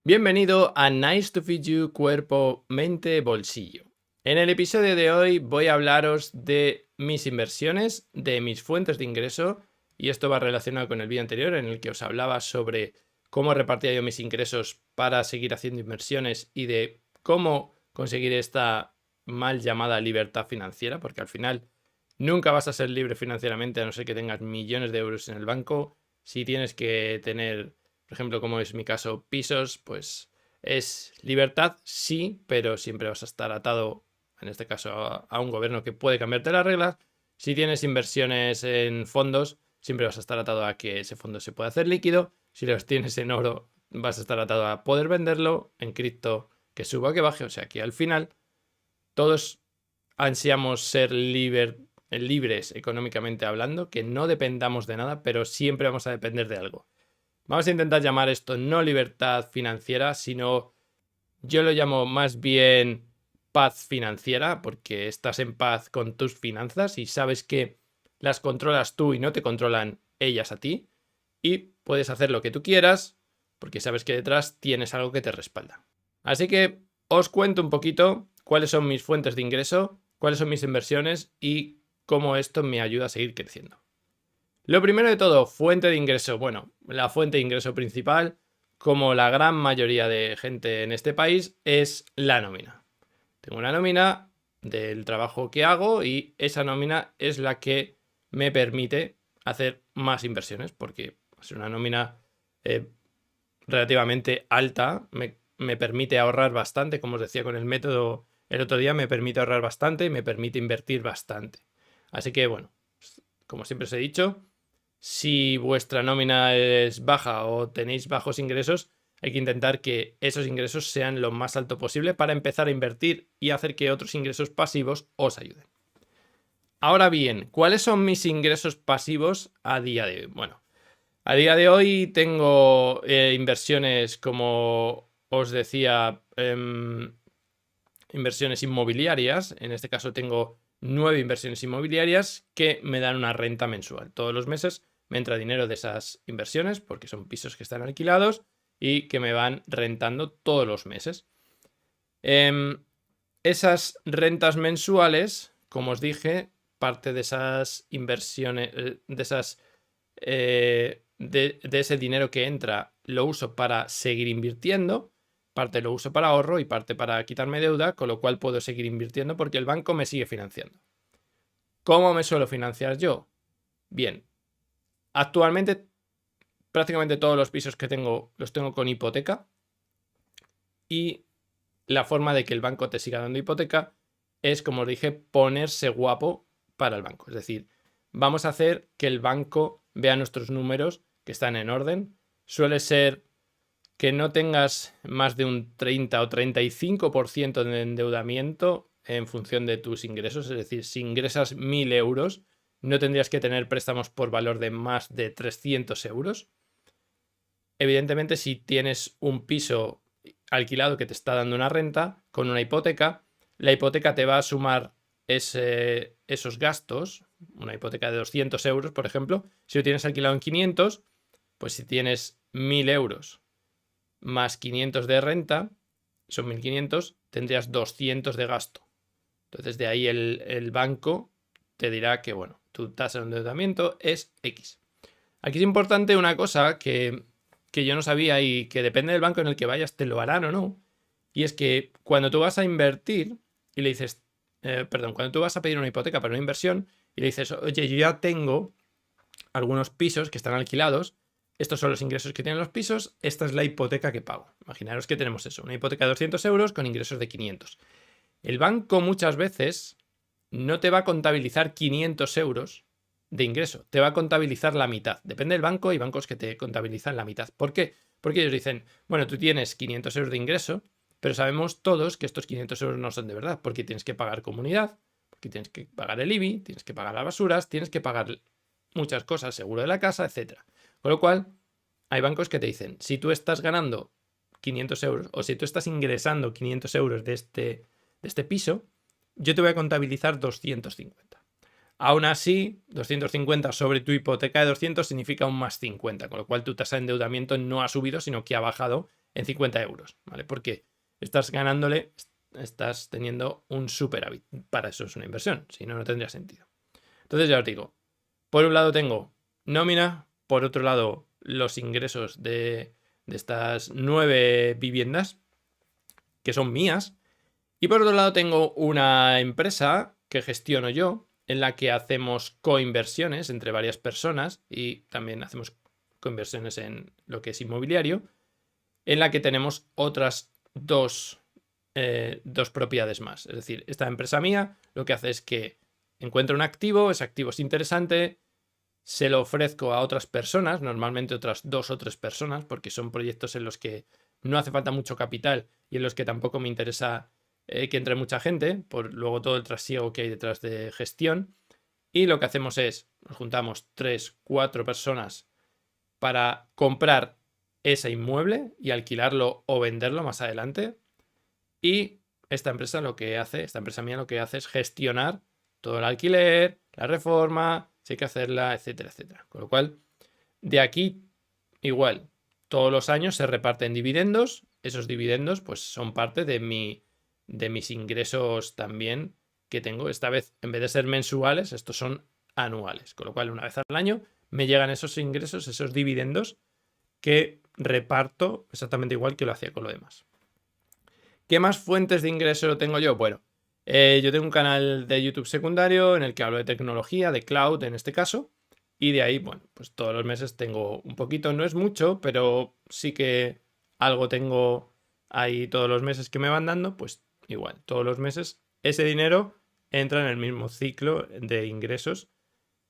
Bienvenido a Nice to Feed You Cuerpo, Mente, Bolsillo. En el episodio de hoy voy a hablaros de mis inversiones, de mis fuentes de ingreso, y esto va relacionado con el vídeo anterior en el que os hablaba sobre cómo repartía yo mis ingresos para seguir haciendo inversiones y de cómo conseguir esta mal llamada libertad financiera, porque al final nunca vas a ser libre financieramente a no ser que tengas millones de euros en el banco. Si tienes que tener, por ejemplo, como es mi caso, pisos, pues es libertad, sí, pero siempre vas a estar atado, en este caso, a un gobierno que puede cambiarte las reglas. Si tienes inversiones en fondos, siempre vas a estar atado a que ese fondo se pueda hacer líquido. Si los tienes en oro, vas a estar atado a poder venderlo. En cripto, que suba o que baje. O sea que al final todos ansiamos ser libres económicamente hablando, que no dependamos de nada, pero siempre vamos a depender de algo. Vamos a intentar llamar esto no libertad financiera, sino yo lo llamo más bien paz financiera, porque estás en paz con tus finanzas y sabes que las controlas tú y no te controlan ellas a ti, y puedes hacer lo que tú quieras porque sabes que detrás tienes algo que te respalda. Así que os cuento un poquito cuáles son mis fuentes de ingreso, cuáles son mis inversiones y cómo esto me ayuda a seguir creciendo. Lo primero de todo, fuente de ingreso. Bueno, la fuente de ingreso principal, como la gran mayoría de gente en este país, es la nómina. Tengo una nómina del trabajo que hago y esa nómina es la que me permite hacer más inversiones, porque es una nómina relativamente alta, me permite ahorrar bastante, como os decía con el método el otro día, me permite ahorrar bastante y me permite invertir bastante. Así que bueno, como siempre os he dicho, si vuestra nómina es baja o tenéis bajos ingresos, hay que intentar que esos ingresos sean lo más alto posible para empezar a invertir y hacer que otros ingresos pasivos os ayuden. Ahora bien, ¿cuáles son mis ingresos pasivos a día de hoy? Bueno, a día de hoy tengo inversiones, como os decía, inversiones inmobiliarias. En este caso tengo 9 inversiones inmobiliarias que me dan una renta mensual. Todos los meses me entra dinero de esas inversiones porque son pisos que están alquilados y que me van rentando todos los meses. Esas rentas mensuales, como os dije, parte de esas inversiones, de ese dinero que entra, lo uso para seguir invirtiendo, parte lo uso para ahorro y parte para quitarme deuda, con lo cual puedo seguir invirtiendo porque el banco me sigue financiando. ¿Cómo me suelo financiar yo? Bien, actualmente prácticamente todos los pisos que tengo los tengo con hipoteca, y la forma de que el banco te siga dando hipoteca es, como os dije, ponerse guapo para el banco. Es decir, vamos a hacer que el banco vea nuestros números que están en orden. Suele ser que no tengas más de un 30 o 35% de endeudamiento en función de tus ingresos. Es decir, si ingresas 1.000 euros, no tendrías que tener préstamos por valor de más de 300 euros. Evidentemente, si tienes un piso alquilado que te está dando una renta con una hipoteca, la hipoteca te va a sumar esos gastos. Una hipoteca de 200 euros, por ejemplo, si lo tienes alquilado en 500, pues si tienes 1.000 euros más 500 de renta, son 1.500, tendrías 200 de gasto. Entonces de ahí el banco te dirá que, bueno, tu tasa de endeudamiento es X. Aquí es importante una cosa que yo no sabía y que depende del banco en el que vayas, te lo harán o no. Y es que cuando tú vas a invertir y le dices, cuando tú vas a pedir una hipoteca para una inversión y le dices, oye, yo ya tengo algunos pisos que están alquilados, estos son los ingresos que tienen los pisos, esta es la hipoteca que pago. Imaginaros que tenemos eso, una hipoteca de 200 euros con ingresos de 500. El banco muchas veces no te va a contabilizar 500 euros de ingreso, te va a contabilizar la mitad. Depende del banco, hay bancos que te contabilizan la mitad. ¿Por qué? Porque ellos dicen, bueno, tú tienes 500 euros de ingreso, pero sabemos todos que estos 500 euros no son de verdad, porque tienes que pagar comunidad, porque tienes que pagar el IBI, tienes que pagar las basuras, tienes que pagar muchas cosas, seguro de la casa, etc. Con lo cual, hay bancos que te dicen, si tú estás ganando 500 euros o si tú estás ingresando 500 euros de este piso, yo te voy a contabilizar 250. Aún así, 250 sobre tu hipoteca de 200 significa un más 50, con lo cual tu tasa de endeudamiento no ha subido, sino que ha bajado en 50 euros, ¿vale? Porque estás ganándole, estás teniendo un superávit. Para eso es una inversión, si no, no tendría sentido. Entonces ya os digo, por un lado tengo nómina, por otro lado los ingresos de estas 9 viviendas que son mías, y por otro lado tengo una empresa que gestiono yo, en la que hacemos coinversiones entre varias personas y también hacemos coinversiones en lo que es inmobiliario, en la que tenemos otras dos propiedades más. Es decir, esta empresa mía lo que hace es que encuentra un activo, ese activo es interesante, se lo ofrezco a otras personas, normalmente otras 2 o 3 personas, porque son proyectos en los que no hace falta mucho capital y en los que tampoco me interesa que entre mucha gente, por luego todo el trasiego que hay detrás de gestión. Y lo que hacemos es, nos juntamos 3, 4 personas para comprar ese inmueble y alquilarlo o venderlo más adelante. Y esta empresa mía lo que hace es gestionar todo el alquiler, la reforma, si hay que hacerla, etcétera, etcétera. Con lo cual, de aquí, igual, todos los años se reparten dividendos. Esos dividendos, pues, son parte de mis ingresos también que tengo. Esta vez, en vez de ser mensuales, estos son anuales. Con lo cual, una vez al año me llegan esos ingresos, esos dividendos que reparto exactamente igual que lo hacía con lo demás. ¿Qué más fuentes de ingreso tengo yo? Bueno, yo tengo un canal de YouTube secundario en el que hablo de tecnología, de cloud en este caso, y de ahí, bueno, pues todos los meses tengo un poquito, no es mucho, pero sí que algo tengo ahí todos los meses que me van dando, pues igual, todos los meses ese dinero entra en el mismo ciclo de ingresos,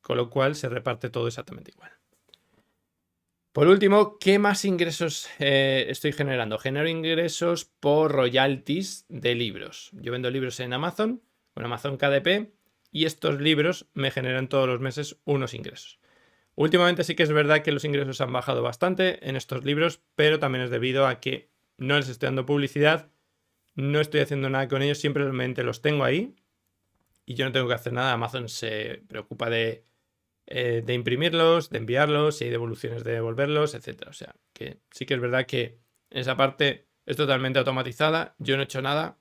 con lo cual se reparte todo exactamente igual. Por último, ¿qué más ingresos estoy generando? Genero ingresos por royalties de libros. Yo vendo libros en Amazon, con Amazon KDP, y estos libros me generan todos los meses unos ingresos. Últimamente sí que es verdad que los ingresos han bajado bastante en estos libros, pero también es debido a que no les estoy dando publicidad, no estoy haciendo nada con ellos, simplemente los tengo ahí y yo no tengo que hacer nada. Amazon se preocupa de imprimirlos, de enviarlos, si hay devoluciones de devolverlos, etc. O sea, que sí que es verdad que esa parte es totalmente automatizada. Yo no he hecho nada.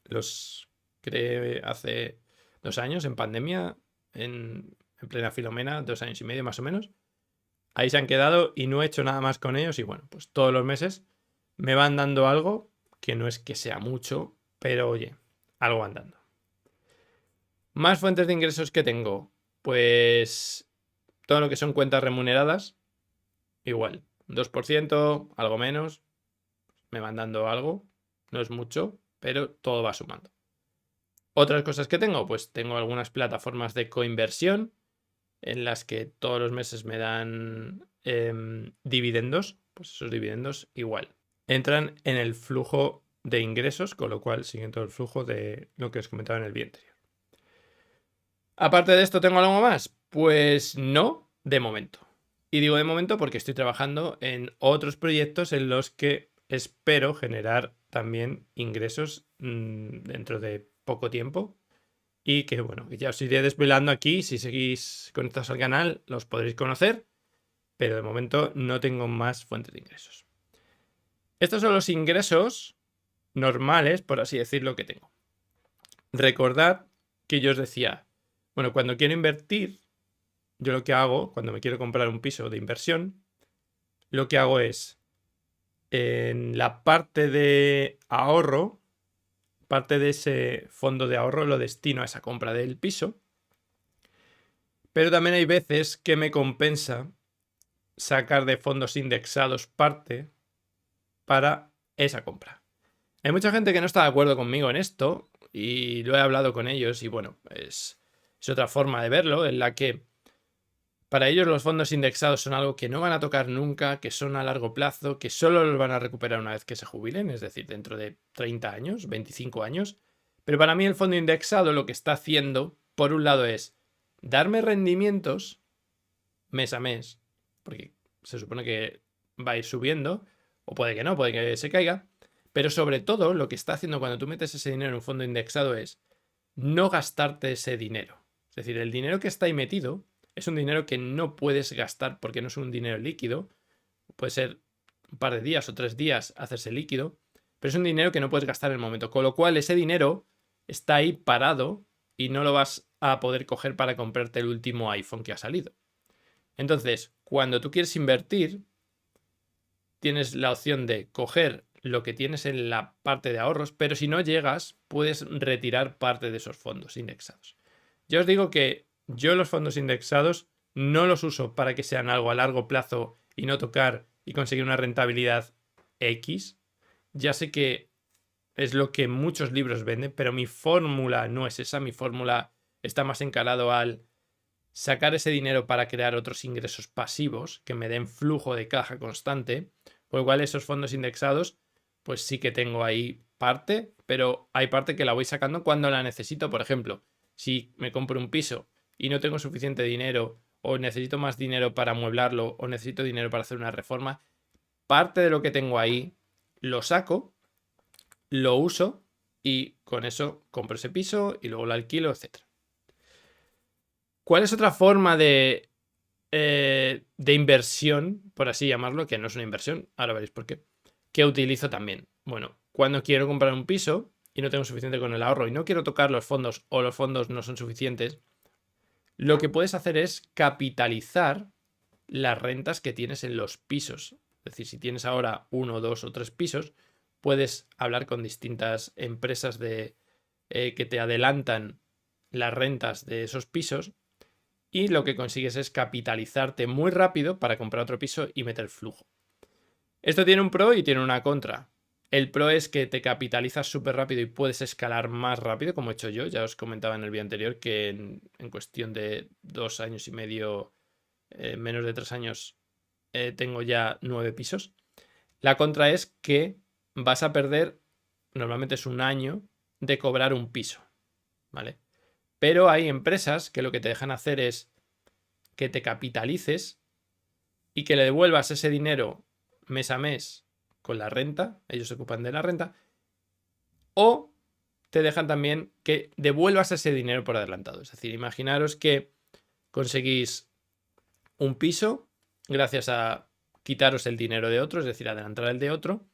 Los creé hace 2 años en pandemia, en plena Filomena, 2 años y medio más o menos. Ahí se han quedado y no he hecho nada más con ellos y bueno, pues todos los meses me van dando algo, que no es que sea mucho, pero oye, algo van dando. Más fuentes de ingresos que tengo, pues todo lo que son cuentas remuneradas, igual, 2%, algo menos, me van dando algo, no es mucho, pero todo va sumando. Otras cosas que tengo, pues tengo algunas plataformas de coinversión en las que todos los meses me dan dividendos, pues esos dividendos igual entran en el flujo de ingresos, con lo cual siguen todo el flujo de lo que os comentaba en el vídeo anterior. Aparte de esto, ¿tengo algo más? Pues no, de momento. Y digo de momento porque estoy trabajando en otros proyectos en los que espero generar también ingresos dentro de poco tiempo. Y que bueno, ya os iré desvelando aquí. Si seguís conectados al canal, los podréis conocer. Pero de momento no tengo más fuentes de ingresos. Estos son los ingresos normales, por así decirlo, que tengo. Recordad que yo os decía, bueno, cuando quiero invertir, yo lo que hago, cuando me quiero comprar un piso de inversión, lo que hago es, en la parte de ahorro, parte de ese fondo de ahorro lo destino a esa compra del piso, pero también hay veces que me compensa sacar de fondos indexados parte para esa compra. Hay mucha gente que no está de acuerdo conmigo en esto y lo he hablado con ellos y bueno, es otra forma de verlo en la que para ellos los fondos indexados son algo que no van a tocar nunca, que son a largo plazo, que solo los van a recuperar una vez que se jubilen, es decir, dentro de 30 años, 25 años. Pero para mí el fondo indexado lo que está haciendo, por un lado, es darme rendimientos mes a mes, porque se supone que va a ir subiendo, o puede que no, puede que se caiga, pero sobre todo lo que está haciendo cuando tú metes ese dinero en un fondo indexado es no gastarte ese dinero. Es decir, el dinero que está ahí metido es un dinero que no puedes gastar porque no es un dinero líquido. Puede ser un par de días o 3 días hacerse líquido, pero es un dinero que no puedes gastar en el momento, con lo cual ese dinero está ahí parado y no lo vas a poder coger para comprarte el último iPhone que ha salido. Entonces, cuando tú quieres invertir, tienes la opción de coger lo que tienes en la parte de ahorros, pero si no llegas, puedes retirar parte de esos fondos indexados. Yo os digo que yo los fondos indexados no los uso para que sean algo a largo plazo y no tocar y conseguir una rentabilidad X. Ya sé que es lo que muchos libros venden, pero mi fórmula no es esa. Mi fórmula está más encarado al sacar ese dinero para crear otros ingresos pasivos que me den flujo de caja constante. Por lo cual esos fondos indexados, pues sí que tengo ahí parte, pero hay parte que la voy sacando cuando la necesito. Por ejemplo, si me compro un piso y no tengo suficiente dinero, o necesito más dinero para amueblarlo, o necesito dinero para hacer una reforma, parte de lo que tengo ahí lo saco, lo uso y con eso compro ese piso y luego lo alquilo, etc. ¿Cuál es otra forma de inversión, por así llamarlo, que no es una inversión, ahora veréis por qué, que utilizo también? Bueno, cuando quiero comprar un piso y no tengo suficiente con el ahorro y no quiero tocar los fondos o los fondos no son suficientes, lo que puedes hacer es capitalizar las rentas que tienes en los pisos. Es decir, si tienes ahora 1, 2 o 3 pisos, puedes hablar con distintas empresas que te adelantan las rentas de esos pisos y lo que consigues es capitalizarte muy rápido para comprar otro piso y meter flujo. Esto tiene un pro y tiene una contra. El pro es que te capitalizas súper rápido y puedes escalar más rápido, como he hecho yo. Ya os comentaba en el vídeo anterior que en cuestión de 2 años y medio, menos de 3 años, tengo ya 9 pisos. La contra es que vas a perder, normalmente es un año, de cobrar un piso, ¿vale? Pero hay empresas que lo que te dejan hacer es que te capitalices y que le devuelvas ese dinero mes a mes con la renta, ellos se ocupan de la renta, o te dejan también que devuelvas ese dinero por adelantado. Es decir, imaginaros que conseguís un piso gracias a quitaros el dinero de otro, es decir, adelantar el de otro,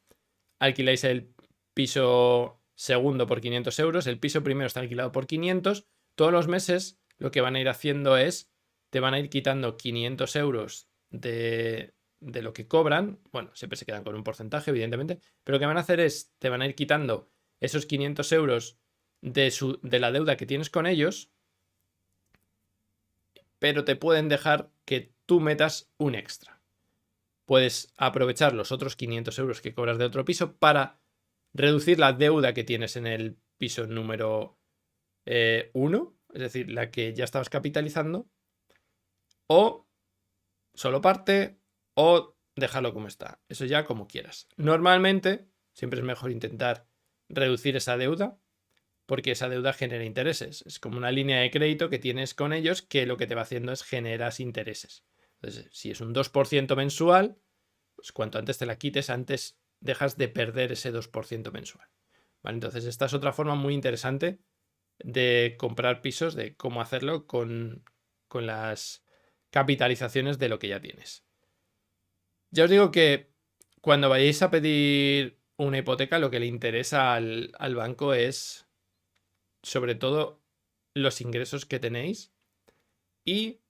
alquiláis el piso segundo por 500 euros, el piso primero está alquilado por 500, todos los meses lo que van a ir haciendo es, te van a ir quitando 500 euros de lo que cobran, bueno, siempre se quedan con un porcentaje, evidentemente, pero lo que van a hacer es, te van a ir quitando esos 500 euros de la deuda que tienes con ellos, pero te pueden dejar que tú metas un extra. Puedes aprovechar los otros 500 euros que cobras de otro piso para reducir la deuda que tienes en el piso número 1, es decir, la que ya estabas capitalizando, o solo parte, o dejarlo como está. Eso ya como quieras. Normalmente, siempre es mejor intentar reducir esa deuda, porque esa deuda genera intereses. Es como una línea de crédito que tienes con ellos que lo que te va haciendo es generar intereses. Entonces, si es un 2% mensual, pues cuanto antes te la quites, antes dejas de perder ese 2% mensual. ¿Vale? Entonces, esta es otra forma muy interesante de comprar pisos, de cómo hacerlo con las capitalizaciones de lo que ya tienes. Ya os digo que cuando vayáis a pedir una hipoteca, lo que le interesa al banco es sobre todo los ingresos que tenéis y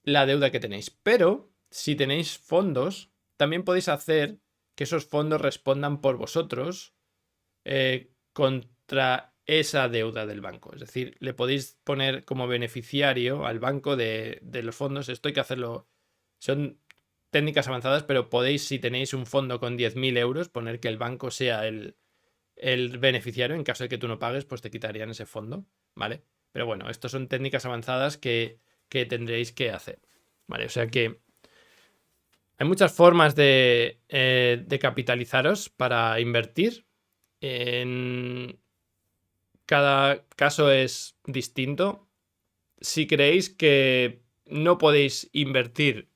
la deuda que tenéis. Pero si tenéis fondos, también podéis hacer que esos fondos respondan por vosotros contra esa deuda del banco. Es decir, le podéis poner como beneficiario al banco de los fondos. Esto hay que hacerlo. Son técnicas avanzadas, pero podéis, si tenéis un fondo con 10.000 euros, poner que el banco sea el beneficiario. En caso de que tú no pagues, pues te quitarían ese fondo, ¿vale? Pero bueno, estas son técnicas avanzadas que tendréis que hacer, ¿vale? O sea que hay muchas formas de capitalizaros para invertir. Cada caso es distinto. Si creéis que no podéis invertir,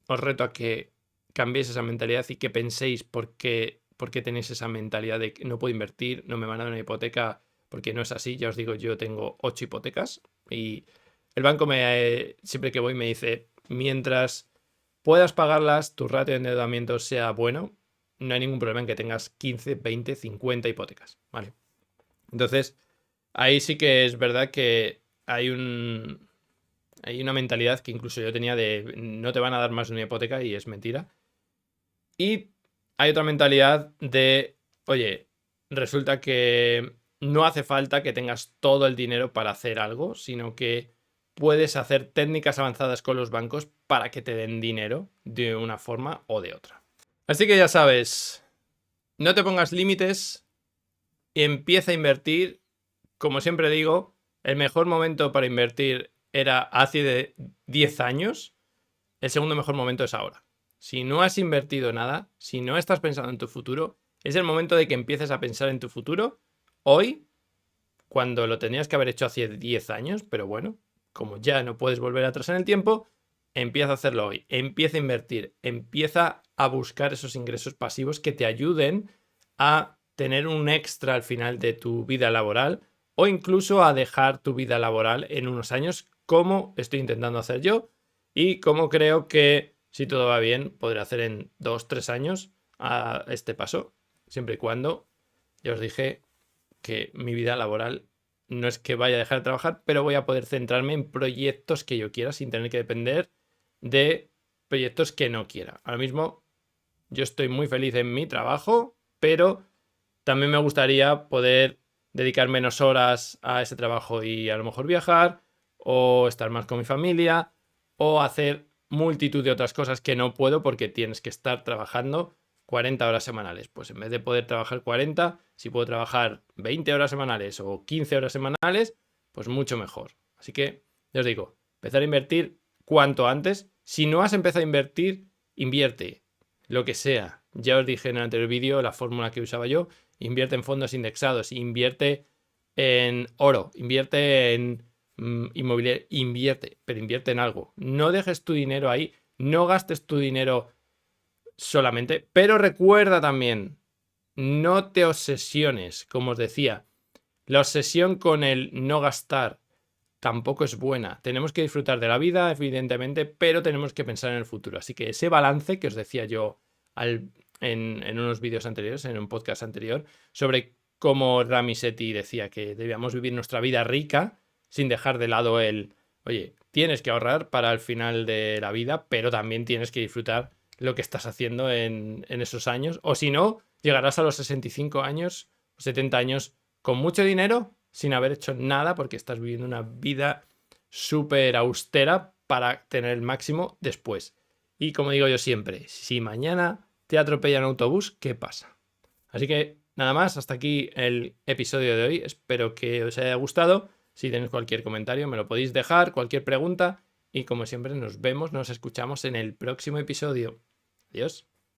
os reto a que cambiéis esa mentalidad y que penséis por qué tenéis esa mentalidad de que no puedo invertir, no me van a dar una hipoteca, porque no es así. Ya os digo, yo tengo 8 hipotecas y el banco siempre que voy me dice, mientras puedas pagarlas, tu ratio de endeudamiento sea bueno, no hay ningún problema en que tengas 15, 20, 50 hipotecas, ¿vale? Entonces, ahí sí que es verdad que hay una mentalidad que incluso yo tenía de no te van a dar más de una hipoteca y es mentira. Y hay otra mentalidad de, oye, resulta que no hace falta que tengas todo el dinero para hacer algo, sino que puedes hacer técnicas avanzadas con los bancos para que te den dinero de una forma o de otra. Así que ya sabes, no te pongas límites, empieza a invertir. Como siempre digo, el mejor momento para invertir era hace de 10 años, el segundo mejor momento es ahora. Si no has invertido nada, si no estás pensando en tu futuro, es el momento de que empieces a pensar en tu futuro hoy, cuando lo tenías que haber hecho hace 10 años, pero bueno, como ya no puedes volver atrás en el tiempo, empieza a hacerlo hoy, empieza a invertir, empieza a buscar esos ingresos pasivos que te ayuden a tener un extra al final de tu vida laboral o incluso a dejar tu vida laboral en unos años, como estoy intentando hacer yo y como creo que, si todo va bien, podré hacer en 2-3 años a este paso, siempre y cuando, ya os dije, que mi vida laboral no es que vaya a dejar de trabajar, pero voy a poder centrarme en proyectos que yo quiera sin tener que depender de proyectos que no quiera. Ahora mismo yo estoy muy feliz en mi trabajo, pero también me gustaría poder dedicar menos horas a ese trabajo y a lo mejor viajar o estar más con mi familia o hacer multitud de otras cosas que no puedo porque tienes que estar trabajando 40 horas semanales. Pues en vez de poder trabajar 40, si puedo trabajar 20 horas semanales o 15 horas semanales, pues mucho mejor. Así que, ya os digo, empezar a invertir cuanto antes. Si no has empezado a invertir, invierte lo que sea. Ya os dije en el anterior vídeo la fórmula que usaba yo. Invierte en fondos indexados, invierte en oro, invierte en inmobiliario, pero invierte en algo. No dejes tu dinero ahí, no gastes tu dinero solamente, pero recuerda también, no te obsesiones, como os decía. La obsesión con el no gastar tampoco es buena. Tenemos que disfrutar de la vida, evidentemente, pero tenemos que pensar en el futuro. Así que ese balance que os decía yo en unos vídeos anteriores, en un podcast anterior, sobre cómo Rami Sethi decía que debíamos vivir nuestra vida rica sin dejar de lado oye, tienes que ahorrar para el final de la vida, pero también tienes que disfrutar lo que estás haciendo en esos años. O si no, llegarás a los 65 años o 70 años con mucho dinero sin haber hecho nada porque estás viviendo una vida súper austera para tener el máximo después. Y como digo yo siempre, si mañana te atropella un autobús, ¿qué pasa? Así que nada más, hasta aquí el episodio de hoy. Espero que os haya gustado. Si tenéis cualquier comentario, me lo podéis dejar, cualquier pregunta. Y como siempre, nos vemos, nos escuchamos en el próximo episodio. Adiós.